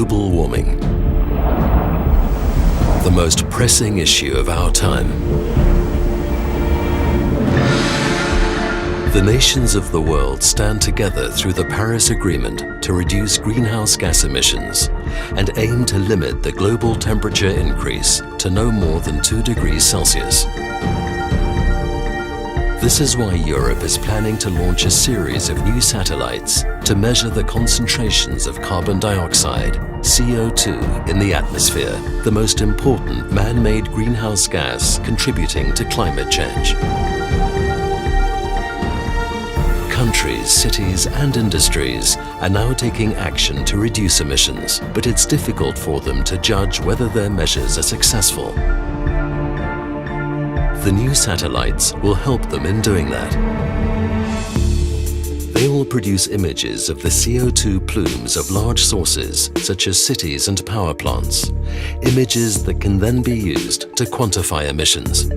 global warming. The most pressing issue of our time. The nations of the world stand together through the Paris Agreement to reduce greenhouse gas emissions and aim to limit the global temperature increase to no more than 2 degrees Celsius. This is why Europe is planning to launch a series of new satellites to measure the concentrations of carbon dioxide, CO2, in the atmosphere, the most important man-made greenhouse gas contributing to climate change. Countries, cities and industries are now taking action to reduce emissions, but it's difficult for them to judge whether their measures are successful. The new satellites will help them in doing that. They will produce images of the CO2 plumes of large sources, such as cities and power plants, images that can then be used to quantify emissions.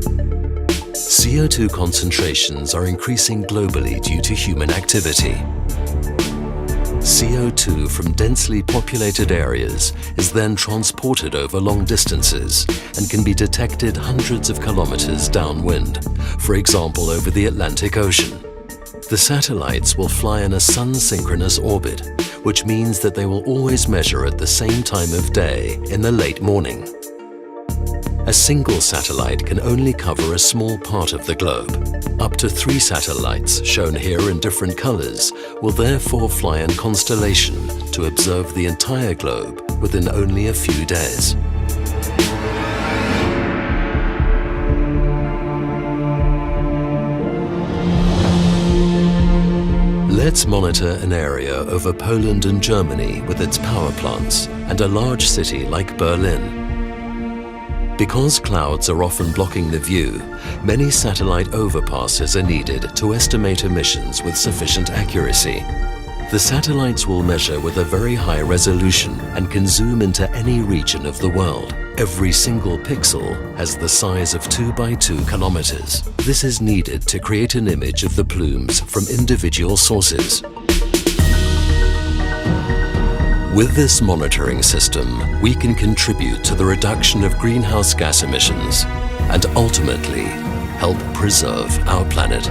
CO2 concentrations are increasing globally due to human activity. CO2 from densely populated areas is then transported over long distances and can be detected hundreds of kilometers downwind, for example over the Atlantic Ocean. The satellites will fly in a sun-synchronous orbit, which means that they will always measure at the same time of day in the late morning. A single satellite can only cover a small part of the globe. Up to 3 satellites, shown here in different colors, will therefore fly in constellation to observe the entire globe within only a few days. Let's monitor an area over Poland and Germany with its power plants and a large city like Berlin. Because clouds are often blocking the view, many satellite overpasses are needed to estimate emissions with sufficient accuracy. The satellites will measure with a very high resolution and can zoom into any region of the world. Every single pixel has the size of 2 by 2 kilometers. This is needed to create an image of the plumes from individual sources. With this monitoring system, we can contribute to the reduction of greenhouse gas emissions and ultimately help preserve our planet.